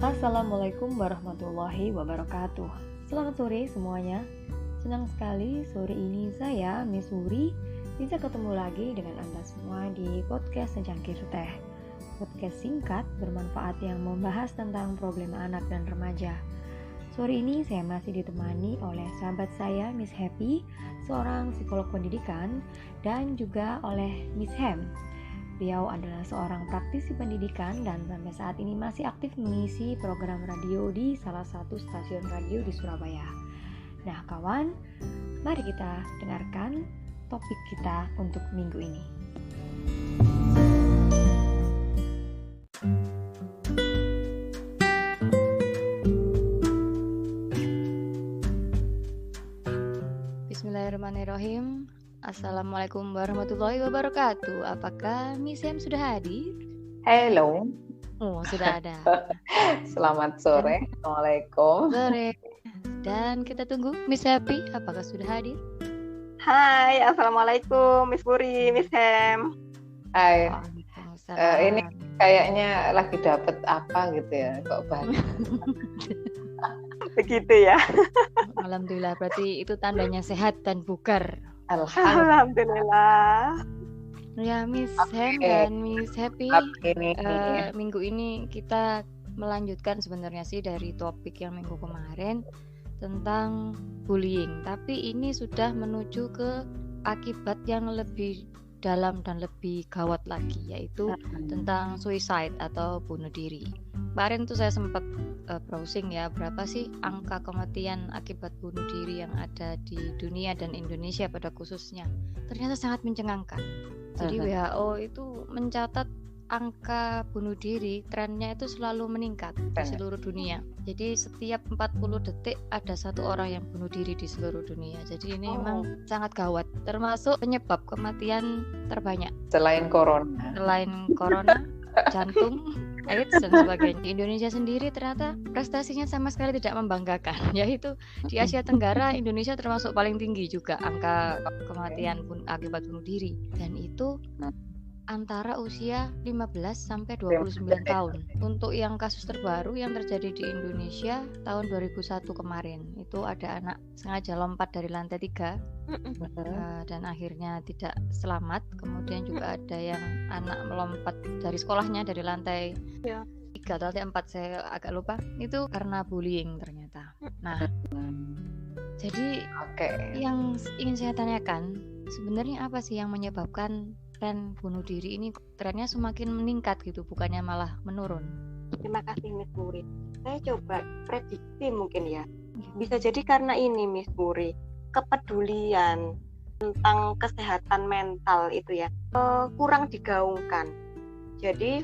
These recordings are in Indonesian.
Assalamualaikum warahmatullahi wabarakatuh. Selamat sore semuanya. Senang sekali sore ini saya, Miss Wuri, bisa ketemu lagi dengan Anda semua di podcast Secangkir Teh. Podcast singkat bermanfaat yang membahas tentang problema anak dan remaja. Sore ini saya masih ditemani oleh sahabat saya, Miss Happy, seorang psikolog pendidikan, dan juga oleh Miss Hem. Beliau adalah seorang praktisi pendidikan dan sampai saat ini masih aktif mengisi program radio di salah satu stasiun radio di Surabaya. Nah kawan, mari kita dengarkan topik kita untuk minggu ini. Bismillahirrahmanirrahim. Assalamualaikum warahmatullahi wabarakatuh. Apakah Miss Hem sudah hadir? Halo. Oh, sudah ada. Selamat sore. Assalamualaikum. Sore. Dan kita tunggu Miss Happy, apakah sudah hadir? Hai, Assalamualaikum Miss Puri, Miss Hem. Hai. Ini kayaknya lagi dapet apa gitu ya, kok bahagia. Begitu ya. Alhamdulillah, berarti itu tandanya sehat dan bugar. Alhamdulillah. Ya, Miss Hem dan Miss Happy, minggu ini kita melanjutkan sebenarnya sih dari topik yang minggu kemarin tentang bullying. Tapi ini sudah menuju ke akibat yang lebih dalam dan lebih gawat lagi, yaitu tentang suicide atau bunuh diri. Kemarin tuh saya sempat browsing ya, berapa sih angka kematian akibat bunuh diri yang ada di dunia dan Indonesia pada khususnya. Ternyata sangat mencengangkan. Jadi WHO itu mencatat angka bunuh diri trennya itu selalu meningkat di seluruh dunia. Jadi setiap 40 detik ada satu orang yang bunuh diri di seluruh dunia. Jadi ini memang sangat gawat, termasuk penyebab kematian terbanyak Selain corona, jantung, AIDS dan sebagainya. Di Indonesia sendiri ternyata prestasinya sama sekali tidak membanggakan, yaitu di Asia Tenggara Indonesia termasuk paling tinggi juga angka kematian akibat bunuh diri, dan itu antara usia 15 sampai 29 tahun. Untuk yang kasus terbaru yang terjadi di Indonesia tahun 2001 kemarin, itu ada anak sengaja lompat dari lantai 3 dan akhirnya tidak selamat. Kemudian juga ada yang anak melompat dari sekolahnya dari lantai 3 atau lantai 4, saya agak lupa. Itu karena bullying ternyata. Nah, jadi yang ingin saya tanyakan, sebenarnya apa sih yang menyebabkan tren bunuh diri ini trennya semakin meningkat gitu, bukannya malah menurun? Terima kasih Miss Puri. Saya coba prediksi mungkin ya. Bisa jadi karena ini Miss Puri, kepedulian tentang kesehatan mental itu ya kurang digaungkan. Jadi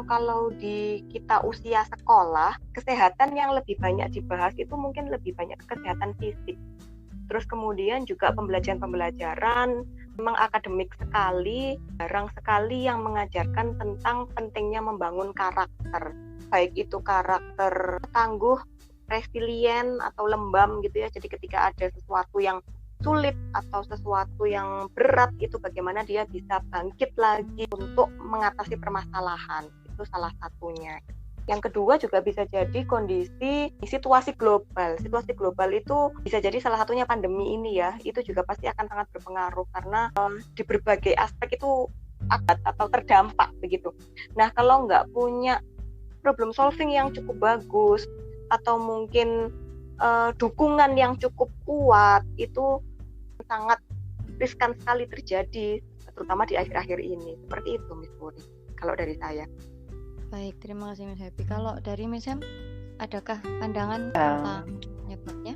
kalau di kita usia sekolah, kesehatan yang lebih banyak dibahas itu mungkin lebih banyak kesehatan fisik. Terus kemudian juga pembelajaran memang akademik sekali, jarang sekali yang mengajarkan tentang pentingnya membangun karakter. Baik itu karakter tangguh, resilient atau lembam gitu ya. Jadi ketika ada sesuatu yang sulit atau sesuatu yang berat, itu bagaimana dia bisa bangkit lagi untuk mengatasi permasalahan. Itu salah satunya. Yang kedua juga bisa jadi kondisi situasi global. Situasi global itu bisa jadi salah satunya pandemi ini ya. Itu juga pasti akan sangat berpengaruh karena di berbagai aspek itu akibat atau terdampak begitu. Nah, kalau nggak punya problem solving yang cukup bagus atau mungkin dukungan yang cukup kuat, itu sangat riskan sekali terjadi, terutama di akhir-akhir ini. Seperti itu Miss Puri, kalau dari saya. Baik, terima kasih Miss Happy. Kalau dari Miss Hem, adakah pandangan tentang penyebabnya?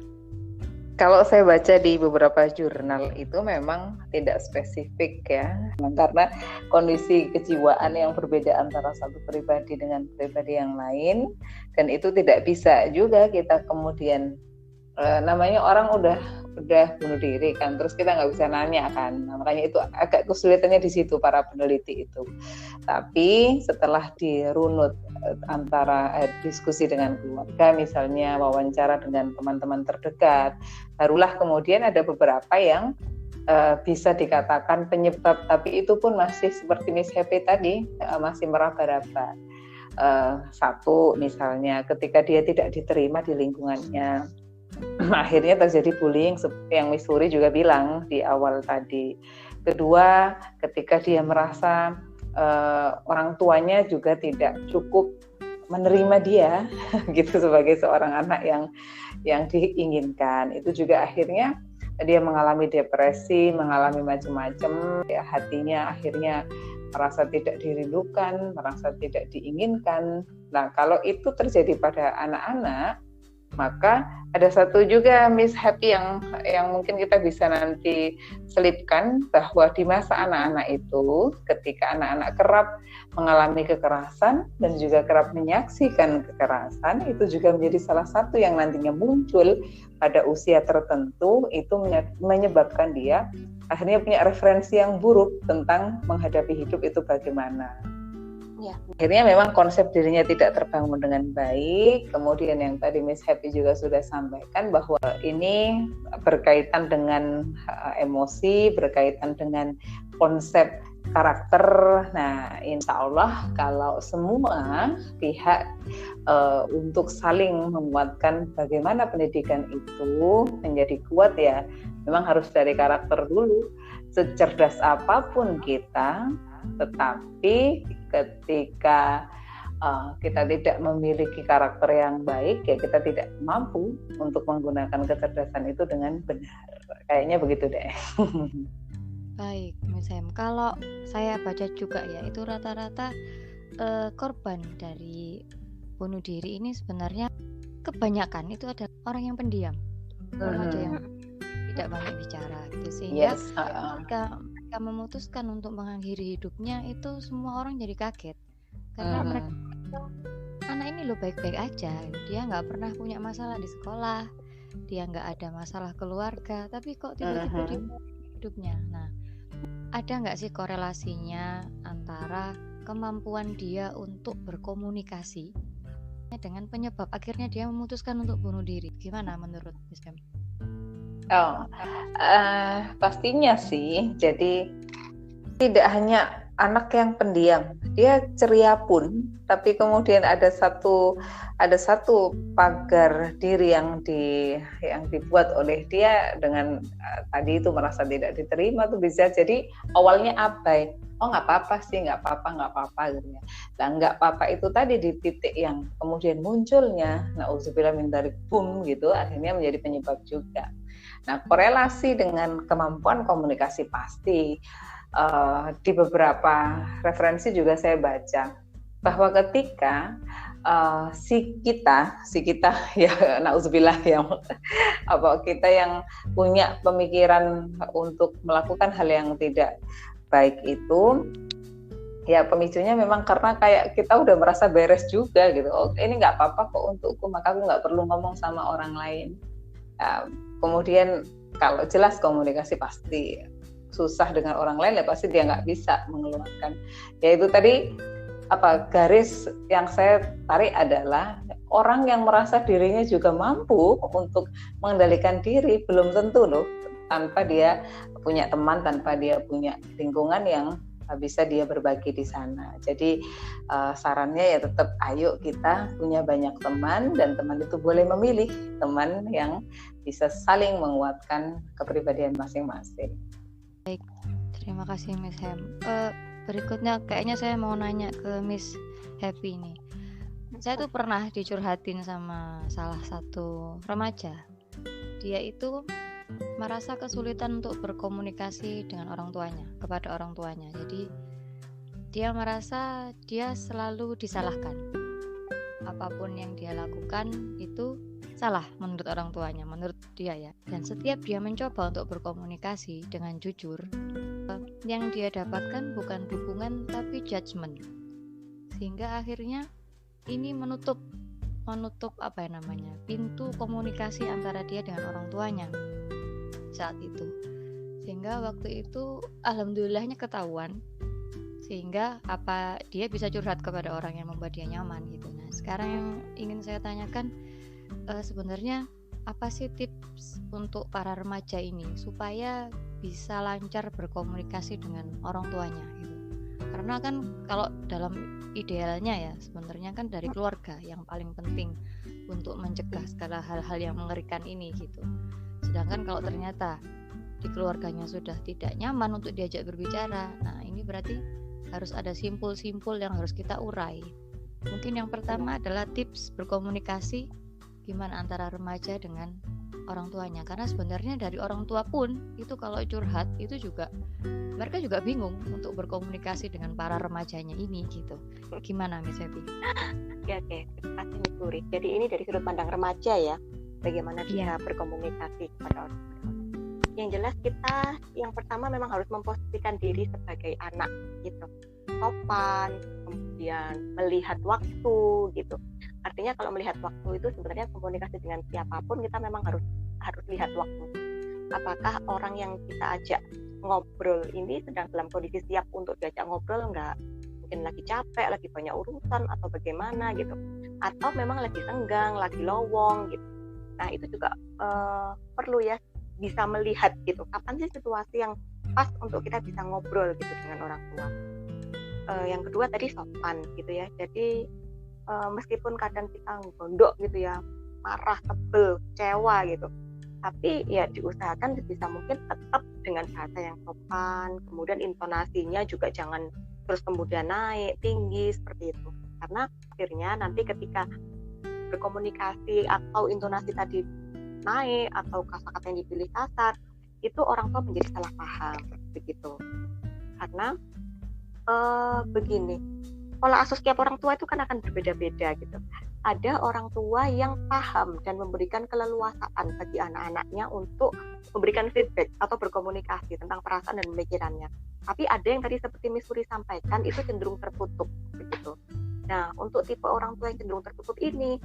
Kalau saya baca di beberapa jurnal itu memang tidak spesifik ya, karena kondisi kejiwaan yang berbeda antara satu pribadi dengan pribadi yang lain, dan itu tidak bisa juga kita kemudian namanya orang udah bunuh diri kan, terus kita nggak bisa nanya kan. Nah, makanya itu agak kesulitannya di situ para peneliti itu. Tapi setelah dirunut antara diskusi dengan keluarga, misalnya wawancara dengan teman-teman terdekat, barulah kemudian ada beberapa yang bisa dikatakan penyebab, tapi itu pun masih seperti Miss Happy tadi, masih meraba-raba. Satu misalnya ketika dia tidak diterima di lingkungannya, akhirnya terjadi bullying seperti yang Miss Suri juga bilang di awal tadi. Kedua, ketika dia merasa orang tuanya juga tidak cukup menerima dia gitu sebagai seorang anak yang diinginkan, itu juga akhirnya dia mengalami depresi, mengalami macam-macam, ya, hatinya akhirnya merasa tidak dirindukan, merasa tidak diinginkan. Nah, kalau itu terjadi pada anak-anak, maka ada satu juga Miss Happy yang mungkin kita bisa nanti selipkan, bahwa di masa anak-anak itu, ketika anak-anak kerap mengalami kekerasan dan juga kerap menyaksikan kekerasan, itu juga menjadi salah satu yang nantinya muncul pada usia tertentu, itu menyebabkan dia akhirnya punya referensi yang buruk tentang menghadapi hidup itu bagaimana. Ya. Akhirnya memang konsep dirinya tidak terbangun dengan baik. Kemudian yang tadi Miss Happy juga sudah sampaikan bahwa ini berkaitan dengan emosi, berkaitan dengan konsep karakter. Nah, insya Allah kalau semua pihak untuk saling menguatkan bagaimana pendidikan itu menjadi kuat, ya memang harus dari karakter dulu. Secerdas apapun kita, tetapi ketika kita tidak memiliki karakter yang baik, ya kita tidak mampu untuk menggunakan kecerdasan itu dengan benar. Kayaknya begitu deh. Baik, Miss Hem. Kalau saya baca juga ya, itu rata-rata korban dari bunuh diri ini sebenarnya kebanyakan itu ada orang yang pendiam, remaja yang tidak banyak bicara gitu, sehingga ketika mereka memutuskan untuk mengakhiri hidupnya, itu semua orang jadi kaget karena mereka, anak ini loh baik-baik aja, dia nggak pernah punya masalah di sekolah, dia nggak ada masalah keluarga, tapi kok tiba-tiba dia hidupnya. Nah, ada nggak sih korelasinya antara kemampuan dia untuk berkomunikasi dengan penyebab akhirnya dia memutuskan untuk bunuh diri? Gimana menurut Miss Pem? Pastinya sih. Jadi tidak hanya anak yang pendiam, dia ceria pun, tapi kemudian ada satu pagar diri yang dibuat oleh dia dengan tadi itu merasa tidak diterima, tuh bisa jadi awalnya abai. Oh, nggak apa-apa sih, nggak apa-apa gitu ya. Nah, nggak apa-apa itu tadi di titik yang kemudian munculnya, nauzubillah min dzalik, boom gitu, akhirnya menjadi penyebab juga. Nah, korelasi dengan kemampuan komunikasi pasti. Di beberapa referensi juga saya baca bahwa ketika si kita ya nauzubillah kita yang punya pemikiran untuk melakukan hal yang tidak baik itu, ya pemicunya memang karena kayak kita udah merasa beres juga gitu. Oh, ini nggak apa-apa kok untukku, maka aku nggak perlu ngomong sama orang lain. Kemudian kalau jelas komunikasi pasti susah dengan orang lain, ya pasti dia nggak bisa mengeluarkan. Ya itu tadi garis yang saya tarik adalah orang yang merasa dirinya juga mampu untuk mengendalikan diri belum tentu loh, tanpa dia punya teman, tanpa dia punya lingkungan yang bisa dia berbagi di sana. Jadi sarannya ya tetap ayo kita punya banyak teman, dan teman itu boleh memilih teman yang bisa saling menguatkan kepribadian masing-masing. Baik, terima kasih Miss Hem. Berikutnya kayaknya saya mau nanya ke Miss Happy nih. Saya tuh pernah dicurhatin sama salah satu remaja. Dia itu merasa kesulitan untuk berkomunikasi dengan orang tuanya, kepada orang tuanya. Jadi dia merasa dia selalu disalahkan. Apapun yang dia lakukan itu salah menurut orang tuanya, menurut dia ya. Dan setiap dia mencoba untuk berkomunikasi dengan jujur, yang dia dapatkan bukan dukungan tapi judgement. Sehingga akhirnya ini menutup pintu komunikasi antara dia dengan orang tuanya saat itu. Sehingga waktu itu alhamdulillahnya ketahuan, sehingga dia bisa curhat kepada orang yang membuat dia nyaman gitu. Nah, sekarang yang ingin saya tanyakan, sebenarnya apa sih tips untuk para remaja ini supaya bisa lancar berkomunikasi dengan orang tuanya gitu? Karena kan kalau dalam idealnya ya sebenarnya kan dari keluarga yang paling penting untuk mencegah segala hal-hal yang mengerikan ini gitu. Sedangkan kalau ternyata di keluarganya sudah tidak nyaman untuk diajak berbicara, nah ini berarti harus ada simpul-simpul yang harus kita urai. Mungkin yang pertama adalah tips berkomunikasi gimana antara remaja dengan orang tuanya, karena sebenarnya dari orang tua pun itu kalau curhat itu juga mereka juga bingung untuk berkomunikasi dengan para remajanya ini gitu. Gimana Miss Happy? Oke, terima kasih Miss Puri. Jadi ini dari sudut pandang remaja ya, bagaimana kita berkomunikasi kepada orang tua. Yang jelas kita yang pertama memang harus memposisikan diri sebagai anak gitu, sopan, kemudian melihat waktu gitu. Artinya kalau melihat waktu itu sebenarnya komunikasi dengan siapapun kita memang harus lihat waktu. Apakah orang yang kita ajak ngobrol ini sedang dalam kondisi siap untuk diajak ngobrol enggak? Mungkin lagi capek, lagi banyak urusan atau bagaimana gitu. Atau memang lagi senggang, lagi lowong gitu. Nah itu juga perlu ya bisa melihat gitu, kapan sih situasi yang pas untuk kita bisa ngobrol gitu dengan orang tua. Yang kedua tadi sopan gitu ya, jadi meskipun kadang kita gondok gitu ya, marah, sebel, kecewa gitu, tapi ya diusahakan sebisa mungkin tetap dengan bahasa yang sopan, kemudian intonasinya juga jangan terus kemudian naik, tinggi seperti itu, karena akhirnya nanti ketika berkomunikasi atau intonasi tadi naik atau kata-kata yang dipilih kasar, itu orang tua menjadi salah paham begitu. Karena begini, pola asuh setiap orang tua itu kan akan berbeda-beda gitu. Ada orang tua yang paham dan memberikan keleluasaan bagi anak-anaknya untuk memberikan feedback atau berkomunikasi tentang perasaan dan pemikirannya. Tapi ada yang tadi seperti Miss Suri sampaikan itu cenderung tertutup begitu. Nah, untuk tipe orang tua yang cenderung tertutup ini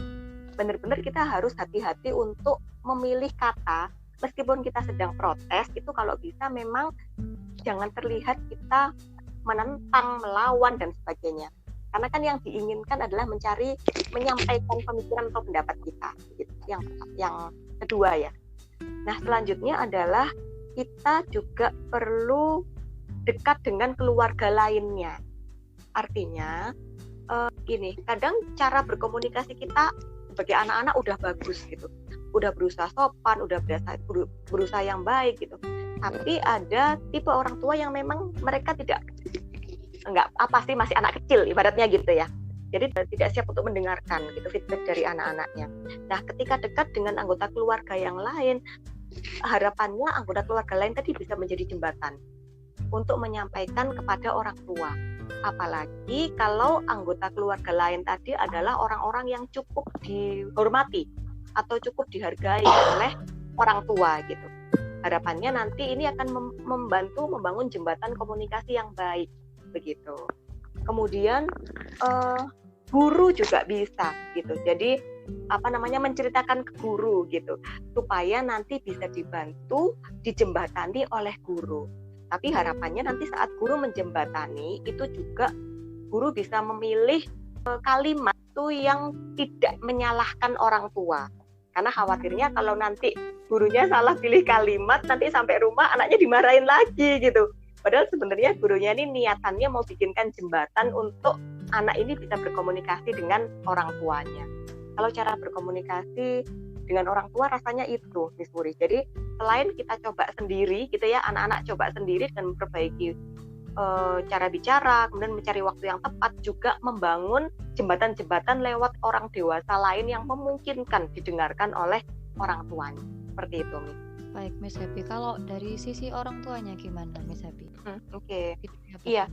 benar-benar kita harus hati-hati untuk memilih kata, meskipun kita sedang protes, itu kalau bisa memang jangan terlihat kita menentang, melawan, dan sebagainya. Karena kan yang diinginkan adalah menyampaikan pemikiran atau pendapat kita. Gitu. Yang kedua ya. Nah selanjutnya adalah kita juga perlu dekat dengan keluarga lainnya. Artinya, gini, kadang cara berkomunikasi kita sebagai anak-anak udah bagus gitu, udah berusaha sopan, udah berusaha yang baik gitu. Tapi ada tipe orang tua yang memang mereka enggak apa sih, masih anak kecil ibaratnya gitu ya. Jadi tidak siap untuk mendengarkan gitu feedback dari anak-anaknya. Nah, ketika dekat dengan anggota keluarga yang lain, harapannya anggota keluarga lain tadi bisa menjadi jembatan untuk menyampaikan kepada orang tua. Apalagi kalau anggota keluarga lain tadi adalah orang-orang yang cukup dihormati atau cukup dihargai oleh orang tua gitu. Harapannya nanti ini akan membantu membangun jembatan komunikasi yang baik begitu. Kemudian guru juga bisa gitu. Jadi menceritakan ke guru gitu supaya nanti bisa dibantu dijembatani oleh guru. Tapi harapannya nanti saat guru menjembatani itu juga guru bisa memilih kalimat itu yang tidak menyalahkan orang tua. Karena khawatirnya kalau nanti gurunya salah pilih kalimat, nanti sampai rumah anaknya dimarahin lagi gitu. Padahal sebenarnya gurunya ini niatannya mau bikinkan jembatan untuk anak ini bisa berkomunikasi dengan orang tuanya. Kalau cara berkomunikasi dengan orang tua rasanya itu, Miss Puri. Jadi selain kita coba sendiri gitu ya, anak-anak coba sendiri dan memperbaiki cara bicara, kemudian mencari waktu yang tepat, juga membangun jembatan-jembatan lewat orang dewasa lain yang memungkinkan didengarkan oleh orang tuanya. Seperti itu, Miss. Baik, Miss Happy. Kalau dari sisi orang tuanya gimana, Miss Happy? Oke. Iya.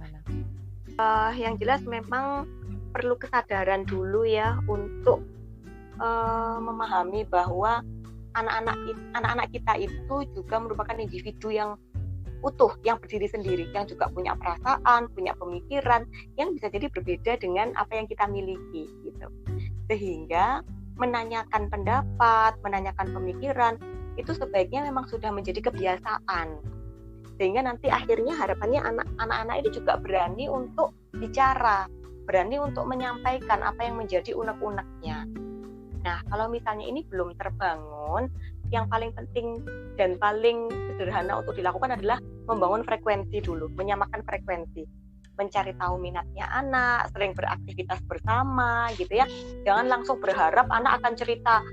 Yang jelas memang perlu kesadaran dulu ya untuk memahami bahwa anak-anak kita itu juga merupakan individu yang utuh, yang berdiri sendiri, yang juga punya perasaan, punya pemikiran yang bisa jadi berbeda dengan apa yang kita miliki gitu. Sehingga menanyakan pendapat, menanyakan pemikiran itu sebaiknya memang sudah menjadi kebiasaan. Sehingga nanti akhirnya harapannya anak-anak ini juga berani untuk bicara, berani untuk menyampaikan apa yang menjadi unek-uneknya. Nah, kalau misalnya ini belum terbangun, yang paling penting dan paling sederhana untuk dilakukan adalah membangun frekuensi dulu, menyamakan frekuensi. mencari tahu minatnya anak, sering beraktivitas bersama gitu ya. Jangan langsung berharap anak akan cerita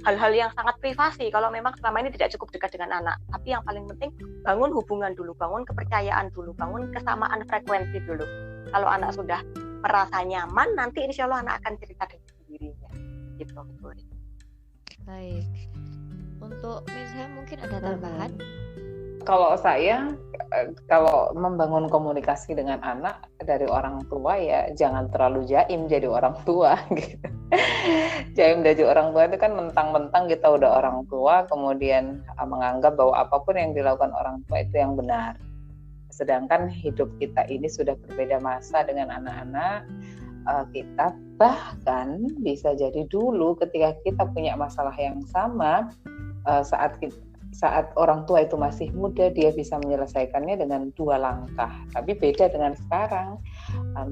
hal-hal yang sangat privasi kalau memang selama ini tidak cukup dekat dengan anak. Tapi yang paling penting bangun hubungan dulu, bangun kepercayaan dulu, bangun kesamaan frekuensi dulu. Kalau anak sudah merasa nyaman, nanti insya Allah anak akan cerita dengan sendirinya. Gitu. Baik. Untuk Miss Hem mungkin ada tambahan? Kalau saya, kalau membangun komunikasi dengan anak dari orang tua ya jangan terlalu jaim jadi orang tua gitu. Jaim jadi orang tua itu kan mentang-mentang kita udah orang tua kemudian menganggap bahwa apapun yang dilakukan orang tua itu yang benar. Sedangkan hidup kita ini sudah berbeda masa dengan anak-anak kita, bahkan bisa jadi dulu ketika kita punya masalah yang sama saat orang tua itu masih muda, dia bisa menyelesaikannya dengan 2 langkah. Tapi beda dengan sekarang.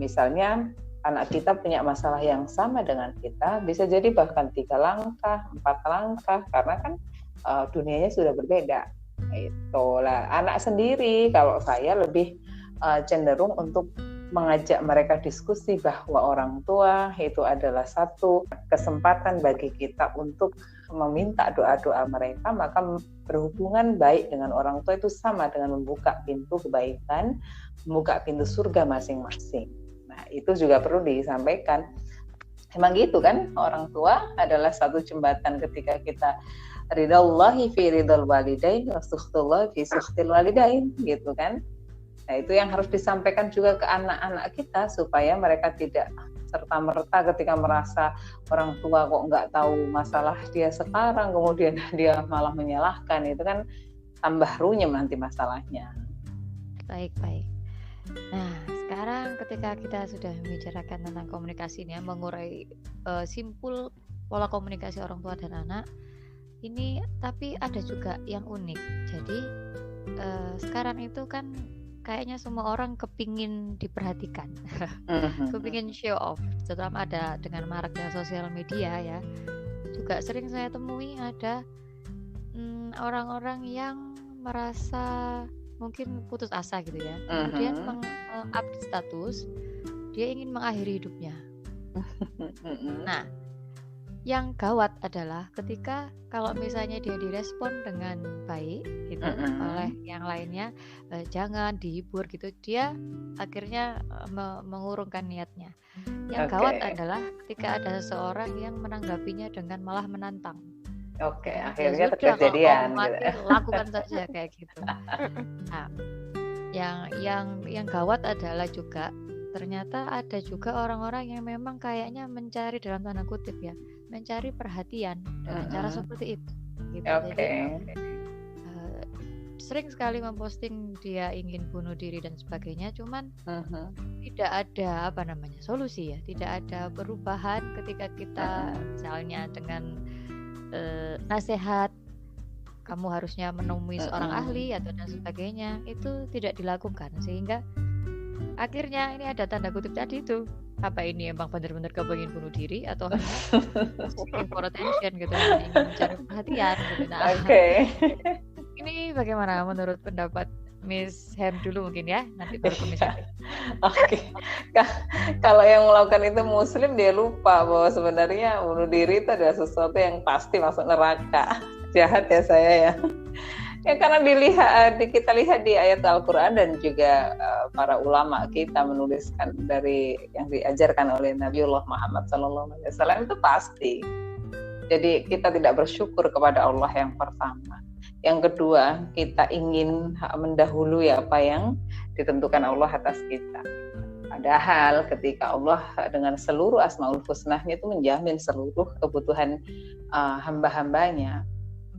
Misalnya anak kita punya masalah yang sama dengan kita, bisa jadi bahkan 3 langkah, 4 langkah, karena kan dunianya sudah berbeda. Itulah anak sendiri. Kalau saya lebih cenderung untuk mengajak mereka diskusi bahwa orang tua itu adalah satu kesempatan bagi kita untuk meminta doa-doa mereka, maka berhubungan baik dengan orang tua itu sama dengan membuka pintu kebaikan, membuka pintu surga masing-masing. Nah, itu juga perlu disampaikan. Emang gitu kan, orang tua adalah satu jembatan ketika kita ridallahi fi ridal walidain wa sukhtullahi fi sukhtil walidain, gitu kan. Nah, itu yang harus disampaikan juga ke anak-anak kita supaya mereka tidak serta-merta ketika merasa orang tua kok nggak tahu masalah dia sekarang, kemudian dia malah menyalahkan, itu kan tambah runyem nanti masalahnya. Baik. Nah, sekarang ketika kita sudah membicarakan tentang komunikasi ini, mengurai simpul pola komunikasi orang tua dan anak, ini tapi ada juga yang unik. Jadi sekarang itu kan kayaknya semua orang kepingin diperhatikan, kepingin show off, terutama ada dengan maraknya sosial media ya. Juga sering saya temui ada orang-orang yang merasa mungkin putus asa gitu ya, kemudian mengupdate status, dia ingin mengakhiri hidupnya. Nah, yang gawat adalah ketika kalau misalnya dia direspon dengan baik gitu oleh yang lainnya, jangan dihibur gitu, dia akhirnya mengurungkan niatnya. Yang gawat adalah ketika ada seseorang yang menanggapinya dengan malah menantang. Akhirnya sudah, kejadian kalau gitu. lakukan saja kayak gitu. Nah, yang gawat adalah juga ternyata ada juga orang-orang yang memang kayaknya mencari dalam tanda kutip ya, mencari perhatian dengan cara seperti itu gitu. Jadi sering sekali memposting dia ingin bunuh diri dan sebagainya, cuman tidak ada solusi ya, tidak ada perubahan ketika kita misalnya dengan nasihat kamu harusnya menemui seorang ahli atau dan sebagainya, itu tidak dilakukan, sehingga akhirnya ini ada tanda kutip tadi itu, apa ini emang benar-benar kepengin bunuh diri atau hanya seeking for attention gitu, ingin mencari perhatian gitu. Nah, ini bagaimana menurut pendapat Miss Hem dulu mungkin ya, nanti baru ke Miss Hem. Kalau yang melakukan itu muslim, dia lupa bahwa sebenarnya bunuh diri itu adalah sesuatu yang pasti masuk neraka. Jahat ya saya ya. Ya karena kita lihat di ayat Al-Quran dan juga para ulama kita menuliskan dari yang diajarkan oleh Nabiullah Muhammad SAW itu pasti. Jadi kita tidak bersyukur kepada Allah yang pertama. Yang kedua, kita ingin mendahului apa yang ditentukan Allah atas kita. Padahal ketika Allah dengan seluruh Asmaul Husnah-Nya itu menjamin seluruh kebutuhan hamba-hambanya.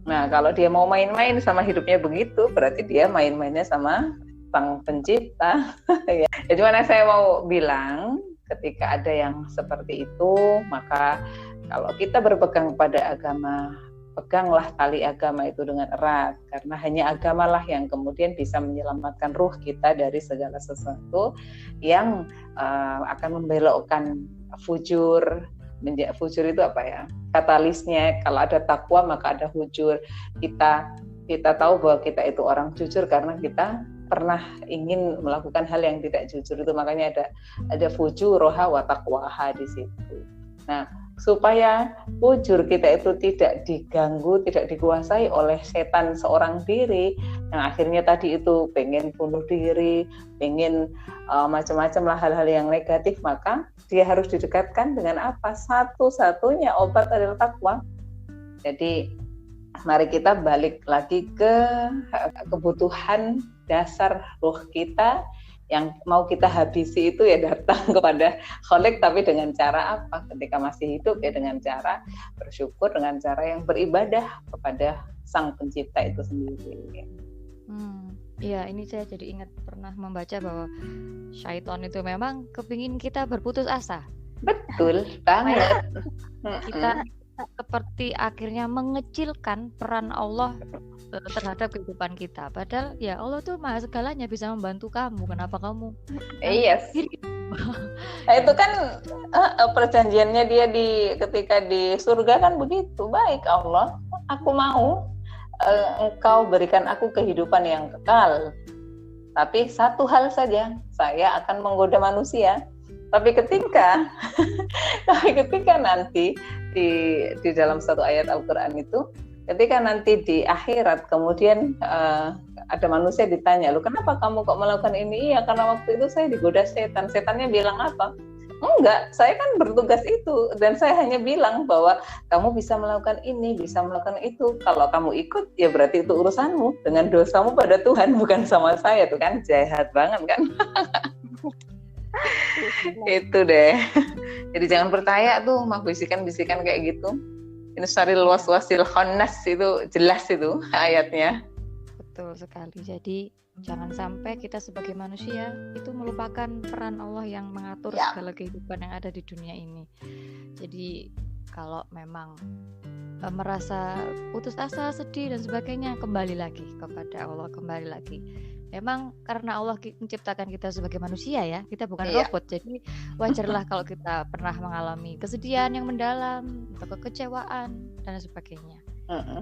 Nah, kalau dia mau main-main sama hidupnya begitu, berarti dia main-mainnya sama Sang Pencipta. Ya. Jadi mana saya mau bilang, ketika ada yang seperti itu, maka kalau kita berpegang pada agama, peganglah tali agama itu dengan erat, karena hanya agamalah yang kemudian bisa menyelamatkan ruh kita dari segala sesuatu yang akan membelokkan fujur. Fujur itu apa ya? Katalisnya, kalau ada takwa maka ada fujur. Kita tahu bahwa kita itu orang jujur karena kita pernah ingin melakukan hal yang tidak jujur itu, makanya ada fujuroha wa taqwaha di situ. Nah, supaya fujur kita itu tidak diganggu, tidak dikuasai oleh setan seorang diri yang akhirnya tadi itu pengen bunuh diri, pengen macam-macam lah hal-hal yang negatif, maka dia harus didekatkan dengan apa? Satu-satunya obat adalah takwa. Jadi mari kita balik lagi ke kebutuhan dasar ruh kita yang mau kita habisi itu ya datang kepada Khalik, tapi dengan cara apa? Ketika masih hidup ya dengan cara bersyukur, dengan cara yang beribadah kepada Sang Pencipta itu sendiri. Iya, ini saya jadi ingat pernah membaca bahwa syaitan itu memang kepingin kita berputus asa. Betul banget. Kita seperti akhirnya mengecilkan peran Allah terhadap kehidupan kita. Padahal ya Allah tuh maha segalanya, bisa membantu kamu. Kenapa kamu? Yes. Nah, itu kan perjanjiannya dia ketika di surga kan begitu. Baik Allah, aku mau engkau berikan aku kehidupan yang kekal. Tapi satu hal saja, saya akan menggoda manusia. Tapi ketika nanti di dalam satu ayat Al-Quran itu, ketika nanti di akhirat kemudian ada manusia ditanya, lu kenapa kamu kok melakukan ini? Iya, karena waktu itu saya digoda setan. Setannya bilang apa? Enggak, saya kan bertugas itu dan saya hanya bilang bahwa kamu bisa melakukan ini, bisa melakukan itu. Kalau kamu ikut ya berarti itu urusanmu dengan dosamu pada Tuhan, bukan sama saya. Tuh kan jahat banget kan. Itu deh. Jadi jangan percaya tuh mah bisikan-bisikan kayak gitu. Ini syaril waswasil khannas, itu jelas itu ayatnya. Betul sekali. Jadi jangan sampai kita sebagai manusia itu melupakan peran Allah yang mengatur segala kehidupan yang ada di dunia ini. Jadi kalau memang merasa putus asa, sedih dan sebagainya, kembali lagi kepada Allah, kembali lagi. Memang karena Allah menciptakan kita sebagai manusia ya, kita bukan robot. Jadi wajarlah kalau kita pernah mengalami kesedihan yang mendalam atau kekecewaan dan sebagainya.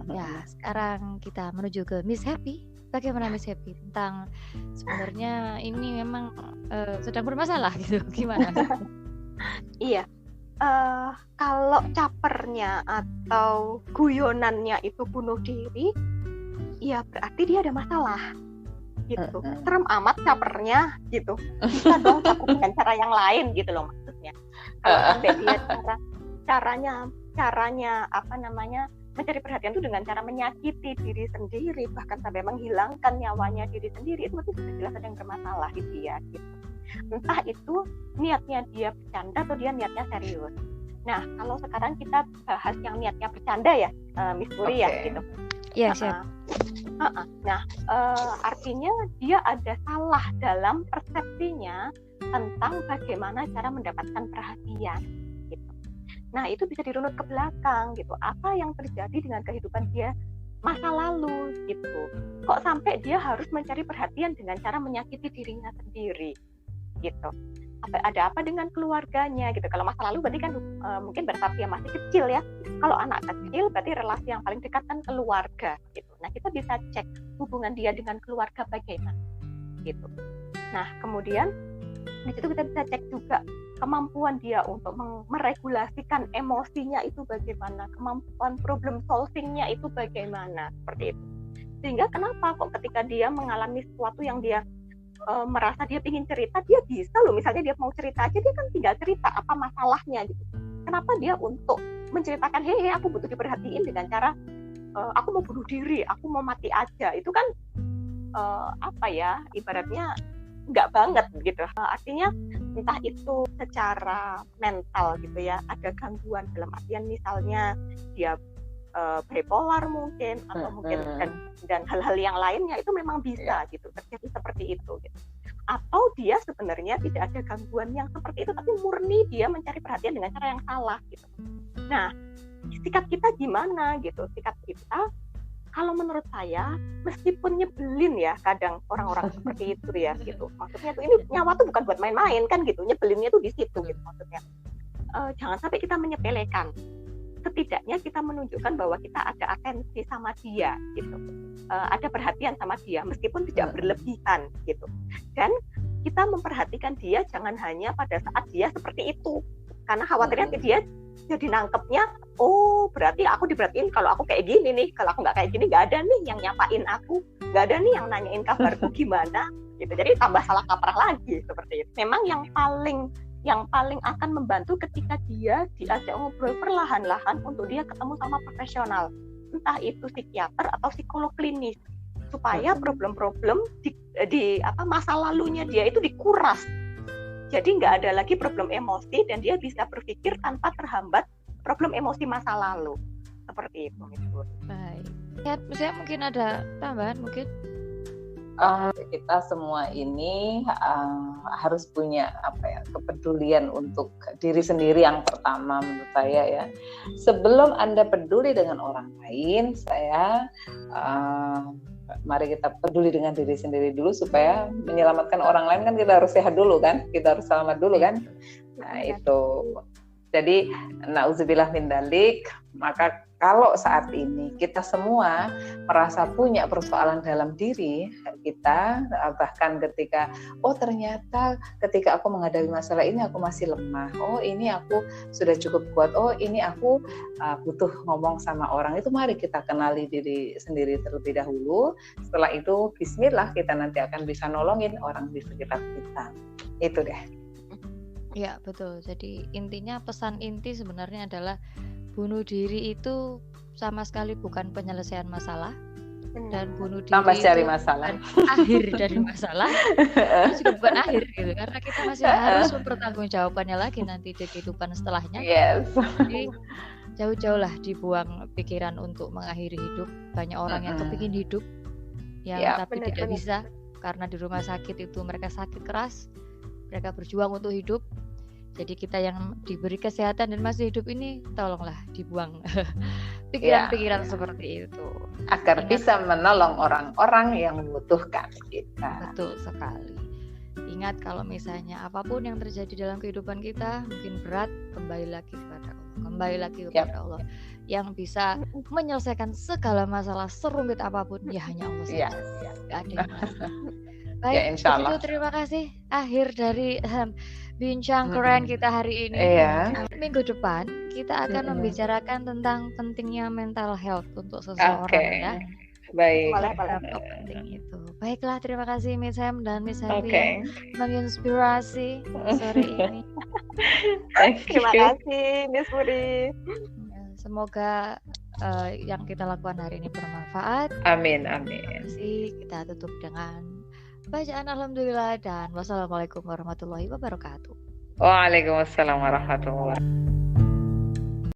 Ya, sekarang kita menuju ke Miss Happy. Bagaimana Miss Happy tentang sebenarnya ini memang sedang bermasalah gitu, gimana? Iya, kalau capernya atau guyonannya itu bunuh diri, ya berarti dia ada masalah gitu. Serem amat capernya gitu. Bisa dong cakup dengan cara yang lain gitu loh maksudnya. Kalau sampai dia caranya apa namanya, mencari perhatian itu dengan cara menyakiti diri sendiri, bahkan sampai menghilangkan nyawanya diri sendiri, itu sudah jelas ada yang bermasalah di dia gitu. Entah itu niatnya dia bercanda atau dia niatnya serius. Nah, kalau sekarang kita bahas yang niatnya bercanda ya, Miss Puri ya gitu. Iya, siap. Nah, artinya dia ada salah dalam persepsinya tentang bagaimana cara mendapatkan perhatian gitu. Nah, itu bisa dirunut ke belakang gitu. Apa yang terjadi dengan kehidupan dia masa lalu gitu. Kok sampai dia harus mencari perhatian dengan cara menyakiti dirinya sendiri gitu. Ada apa dengan keluarganya gitu. Kalau masa lalu berarti kan mungkin pada saat dia masih kecil ya. Kalau anak kecil berarti relasi yang paling dekat kan keluarga gitu. Nah, kita bisa cek hubungan dia dengan keluarga bagaimana gitu. Nah, kemudian di situ kita bisa cek juga kemampuan dia untuk meregulasikan emosinya itu bagaimana, kemampuan problem solvingnya itu bagaimana, seperti itu. Sehingga kenapa kok ketika dia mengalami sesuatu yang dia merasa dia ingin cerita, dia bisa loh, misalnya dia mau cerita aja, dia kan tinggal cerita apa masalahnya gitu. Kenapa dia untuk menceritakan, hei aku butuh diperhatiin dengan cara aku mau bunuh diri, aku mau mati aja, itu kan apa ya, ibaratnya nggak banget gitu. Artinya entah itu secara mental gitu ya, ada gangguan dalam artian misalnya dia bipolar mungkin atau mungkin dan hal-hal yang lainnya, itu memang bisa gitu terjadi seperti itu gitu. Atau dia sebenarnya tidak ada gangguan yang seperti itu, tapi murni dia mencari perhatian dengan cara yang salah gitu. Nah, sikap kita gimana gitu? Sikap kita kalau menurut saya, meskipun nyebelin ya kadang orang-orang seperti itu ya gitu. Maksudnya tuh ini nyawa tuh bukan buat main-main kan gitu. Nyebelinnya tuh di situ gitu maksudnya. Jangan sampai kita menyepelekan setidaknya kita menunjukkan bahwa kita ada atensi sama dia gitu, ada perhatian sama dia meskipun tidak berlebihan gitu, dan kita memperhatikan dia jangan hanya pada saat dia seperti itu, karena khawatirnya dia jadi nangkepnya, oh berarti aku diperhatiin kalau aku kayak gini nih, kalau aku nggak kayak gini nggak ada nih yang nyapain aku, nggak ada nih yang nanyain kabarku gimana gitu, jadi tambah salah kaprah lagi seperti itu. Memang yang paling akan membantu ketika dia diajak ngobrol perlahan-lahan untuk dia ketemu sama profesional, entah itu psikiater atau psikolog klinis, supaya problem-problem di masa lalunya dia itu dikuras. Jadi nggak ada lagi problem emosi dan dia bisa berpikir tanpa terhambat problem emosi masa lalu. Seperti itu, Miss Puri. Baik. Ya, saya mungkin ada tambahan mungkin. Kita semua ini harus punya kepedulian untuk diri sendiri yang pertama menurut saya ya. Sebelum Anda peduli dengan orang lain, mari kita peduli dengan diri sendiri dulu supaya menyelamatkan orang lain kan kita harus sehat dulu kan, kita harus selamat dulu kan. Nah itu. Jadi nauzubillah min dzalik, maka kalau saat ini kita semua merasa punya persoalan dalam diri kita, bahkan ketika ternyata ketika aku menghadapi masalah ini aku masih lemah, ini aku sudah cukup kuat, ini aku butuh ngomong sama orang, itu mari kita kenali diri sendiri terlebih dahulu. Setelah itu bismillah kita nanti akan bisa nolongin orang di sekitar kita. Itu deh. Ya betul, jadi intinya pesan inti sebenarnya adalah bunuh diri itu sama sekali bukan penyelesaian masalah, dan bunuh diri tambah cari itu masalah, bukan akhir dari masalah, itu juga bukan akhir gitu, karena kita masih harus mempertanggungjawabkannya lagi nanti di kehidupan setelahnya. Yes. Jadi jauh-jauhlah dibuang pikiran untuk mengakhiri hidup. Banyak orang yang kepingin hidup tapi tidak bisa karena di rumah sakit itu mereka sakit keras, mereka berjuang untuk hidup. Jadi kita yang diberi kesehatan dan masih hidup ini tolonglah dibuang pikiran-pikiran seperti itu agar bisa menolong orang-orang yang membutuhkan kita. Betul sekali. Ingat kalau misalnya apapun yang terjadi dalam kehidupan kita mungkin berat, kembali lagi kepada Allah yang bisa menyelesaikan segala masalah serumit apapun, ya hanya Allah saja. Gak ada yang lain. Baik, ya, insyaallah. Terima kasih. Akhir dari bincang keren kita hari ini. Minggu depan kita akan membicarakan tentang pentingnya mental health untuk seseorang ya. Baik. Penting itu. Baiklah, terima kasih Miss Hem dan Miss Happy yang menginspirasi sore ini. Terima kasih Miss Puri. Semoga yang kita lakukan hari ini bermanfaat. Amin. Kita tutup dengan bacaan alhamdulillah dan wassalamualaikum warahmatullahi wabarakatuh. Waalaikumsalam warahmatullahi wabarakatuh.